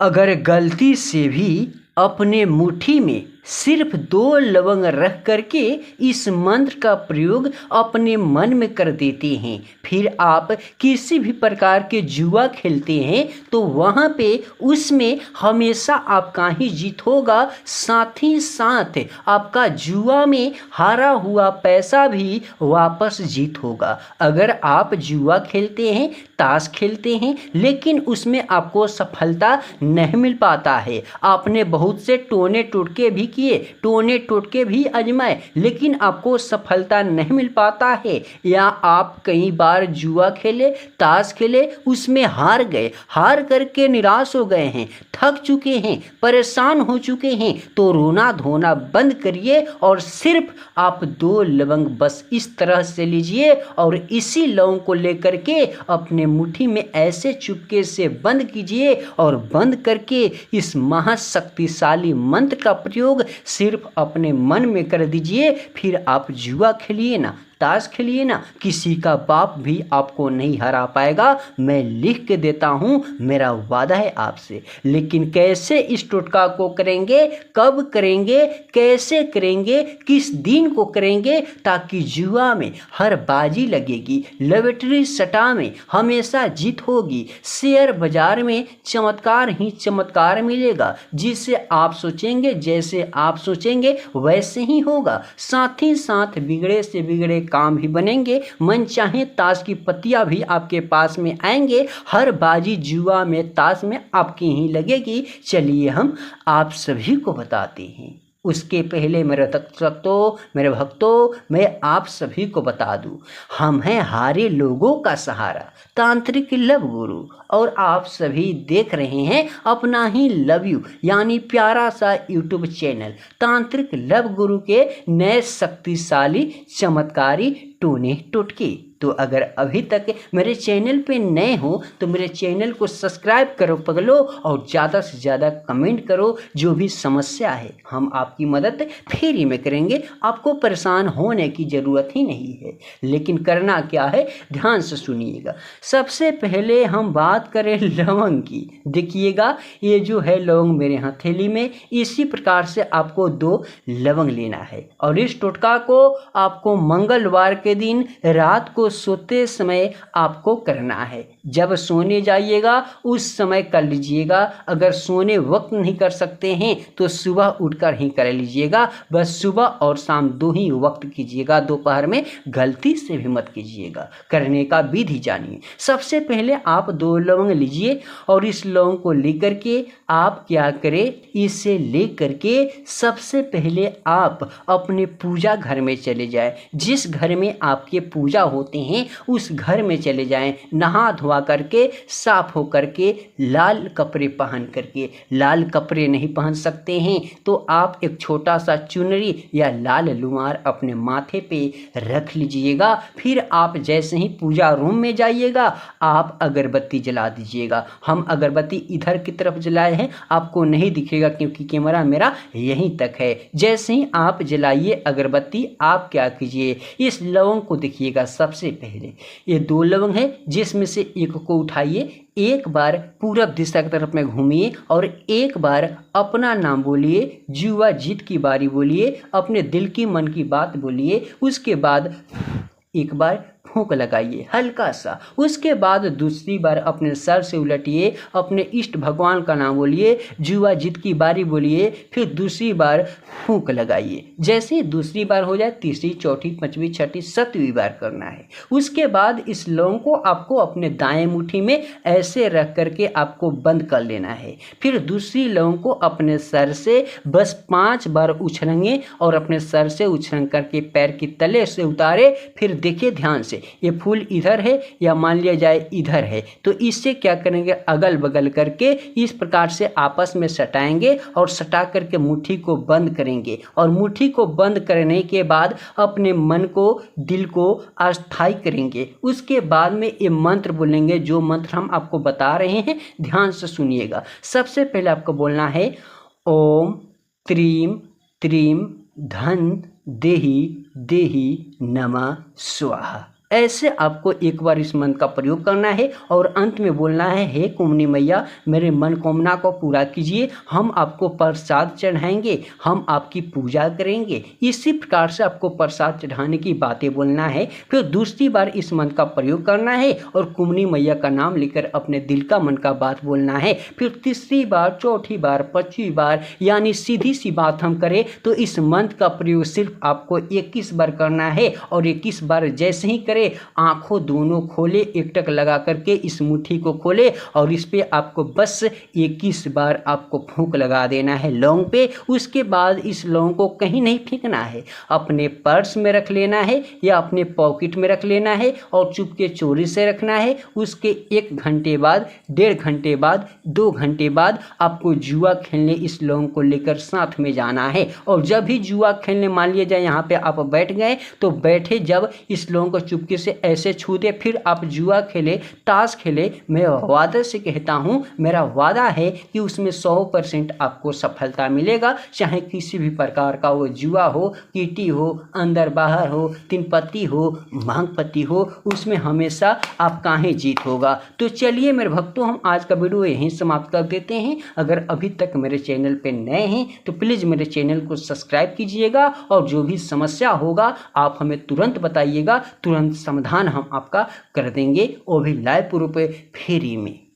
अगर गलती से भी अपने मुट्ठी में सिर्फ 2 लवंग रख करके इस मंत्र का प्रयोग अपने मन में कर देते हैं, फिर आप किसी भी प्रकार के जुआ खेलते हैं तो वहाँ पे उसमें हमेशा आपका ही जीत होगा। साथ ही साथ आपका जुआ में हारा हुआ पैसा भी वापस जीत होगा। अगर आप जुआ खेलते हैं, ताश खेलते हैं, लेकिन उसमें आपको सफलता नहीं मिल पाता है, आपने बहुत से टोने टोटके भी किए, टोने टोटके भी आजमाए, लेकिन आपको सफलता नहीं मिल पाता है, या आप कई बार जुआ खेले, ताश खेले, उसमें हार गए, हार करके निराश हो गए हैं, थक चुके हैं, परेशान हो चुके हैं, तो रोना धोना बंद करिए और सिर्फ आप 2 लवंग बस इस तरह से लीजिए और इसी लवंग को लेकर के अपने मुट्ठी में ऐसे चुपके से बंद कीजिए और बंद करके इस महाशक्तिशाली मंत्र का प्रयोग सिर्फ अपने मन में कर दीजिए। फिर आप जुआ खेलिए ना, ताश खेलिए ना, किसी का बाप भी आपको नहीं हरा पाएगा। मैं लिख के देता हूँ, मेरा वादा है आपसे। लेकिन कैसे इस टोटका को करेंगे, कब करेंगे, कैसे करेंगे, किस दिन को करेंगे, ताकि जुआ में हर बाजी लगेगी, लॉटरी सट्टा में हमेशा जीत होगी, शेयर बाजार में चमत्कार ही चमत्कार मिलेगा। जिसे आप सोचेंगे, जैसे आप सोचेंगे वैसे ही होगा। साथ ही साथ बिगड़े से बिगड़े काम भी बनेंगे, मन चाहे ताश की पत्तियां भी आपके पास में आएंगे, हर बाजी जुआ में ताश में आपकी ही लगेगी। चलिए हम आप सभी को बताते हैं। उसके पहले मेरे भक्तों, मैं आप सभी को बता दूं, हम हैं हारे लोगों का सहारा, तांत्रिक लव गुरु, और आप सभी देख रहे हैं अपना ही लव यू यानी प्यारा सा यूट्यूब चैनल तांत्रिक लव गुरु के नए शक्तिशाली चमत्कारी टोने टोटके। तो अगर अभी तक मेरे चैनल पे नए हो तो मेरे चैनल को सब्सक्राइब करो पगलो, और ज़्यादा से ज़्यादा कमेंट करो। जो भी समस्या है हम आपकी मदद फ्री में करेंगे, आपको परेशान होने की ज़रूरत ही नहीं है। लेकिन करना क्या है, ध्यान से सुनिएगा। सबसे पहले हम बात करें लवंग की। देखिएगा, ये जो है लवंग मेरे हथेली में, इसी प्रकार से आपको 2 लवंग लेना है, और इस टोटका को आपको मंगलवार के दिन रात को सोते समय आपको करना है। जब सोने जाइएगा उस समय कर लीजिएगा। अगर सोने वक्त नहीं कर सकते हैं तो सुबह उठकर ही कर लीजिएगा। बस सुबह और शाम 2 ही वक्त कीजिएगा, दोपहर में गलती से भी मत कीजिएगा। करने का विधि जानिए। सबसे पहले आप 2 लवंग लीजिए, और इस लवंग को लेकर के आप क्या करें, इसे लेकर के सबसे पहले आप अपने पूजा घर में चले जाएं। जिस घर में आपके पूजा होते हैं उस घर में चले जाएं, नहा धोआ करके, साफ हो करके, लाल कपड़े पहन करके। लाल कपड़े नहीं पहन सकते हैं तो आप एक छोटा सा चुनरी या लाल रुमाल अपने माथे पे रख लीजिएगा। फिर आप जैसे ही पूजा रूम में जाइएगा आप अगरबत्ती जला दीजिएगा। हम अगरबत्ती इधर की तरफ जलाए हैं, आपको नहीं दिखेगा क्योंकि कैमरा मेरा यहीं तक है। जैसे ही आप जलाइए अगरबत्ती, आप क्या कीजिए, इस लवंग को देखिएगा। सबसे पहले ये 2 लवंग है, जिसमें से एक को उठाइए, एक बार पूरब दिशा की तरफ में घूमिए और एक बार अपना नाम बोलिए, जुआ जीत की बारी बोलिए, अपने दिल की मन की बात बोलिए। उसके बाद एक बार फूंक लगाइए हल्का सा। उसके बाद दूसरी बार अपने सर से उलटिए, अपने इष्ट भगवान का नाम बोलिए, जुआ जीत की बारी बोलिए, फिर दूसरी बार फूंक लगाइए। जैसे ही दूसरी बार हो जाए, तीसरी, चौथी, पांचवी, छठी, 7वीं बार करना है। उसके बाद इस लौंग को आपको अपने दाएं मुट्ठी में ऐसे रख करके आपको बंद कर लेना है। फिर दूसरी लौंग को अपने सर से बस 5 बार उछलेंगे और अपने सर से उछल करके पैर की तले से उतारे। फिर देखिए ध्यान से, ये फूल इधर है या मान लिया जाए इधर है, तो इससे क्या करेंगे, अगल बगल करके इस प्रकार से आपस में सटाएंगे और सटा करके मुट्ठी को बंद करेंगे। और मुट्ठी को बंद करने के बाद अपने मन को, दिल को अस्थाई करेंगे। उसके बाद में ये मंत्र बोलेंगे, जो मंत्र हम आपको बता रहे हैं, ध्यान से सुनिएगा। सबसे पहले आपको बोलना है, ओम त्रीम त्रीम धन देहि देहि नमः स्वाहा। ऐसे आपको एक बार इस मंत्र का प्रयोग करना है और अंत में बोलना है, हे कुमुनी मैया मेरे मनोकामना को पूरा कीजिए, हम आपको प्रसाद चढ़ाएंगे, हम आपकी पूजा करेंगे। इसी प्रकार से आपको प्रसाद चढ़ाने की बातें बोलना है। फिर दूसरी बार इस मंत्र का प्रयोग करना है और कुमुनी मैया का नाम लेकर अपने दिल का मन का बात बोलना है। फिर तीसरी बार, चौथी बार, पांचवी बार, यानी सीधी सी बात हम करें तो इस मंत्र का प्रयोग सिर्फ आपको 21 बार करना है। और 21 बार जैसे ही करें, आंखों दोनों खोले, एकटक लगा करके इस मुट्ठी को खोले और इस पे आपको बस 21 बार आपको फूंक लगा देना है लौंग पे। उसके बाद इस लौंग को कहीं नहीं फेंकना है, अपने पर्स में रख लेना है या अपने पॉकेट में रख लेना है और चुपके चोरी से रखना है। उसके 1 घंटे बाद, 1.5 घंटे बाद, 2 घंटे बाद आपको जुआ खेलने इस लौंग को लेकर साथ में जाना है। और जब भी जुआ खेलने मान लिया जाए यहाँ पे आप बैठ गए, तो बैठे जब इस लौंग को चुपके से ऐसे छू दे, फिर आप जुआ खेले, ताश खेले, मैं वादा से कहता हूँ, मेरा वादा है कि उसमें 100% आपको सफलता मिलेगा। चाहे किसी भी प्रकार का वो जुआ हो, कीटी हो, अंदर बाहर हो, 3 पत्ती हो, भांग पत्ती हो, उसमें हमेशा आपका ही जीत होगा। तो चलिए मेरे भक्तों, हम आज का वीडियो यहीं समाप्त कर देते हैं। अगर अभी तक मेरे चैनल पे नए हैं तो प्लीज़ मेरे चैनल को सब्सक्राइब कीजिएगा और जो भी समस्या होगा आप हमें तुरंत बताइएगा, तुरंत समाधान हम आपका कर देंगे, वो भी लाइव प्रूफ फ्री में।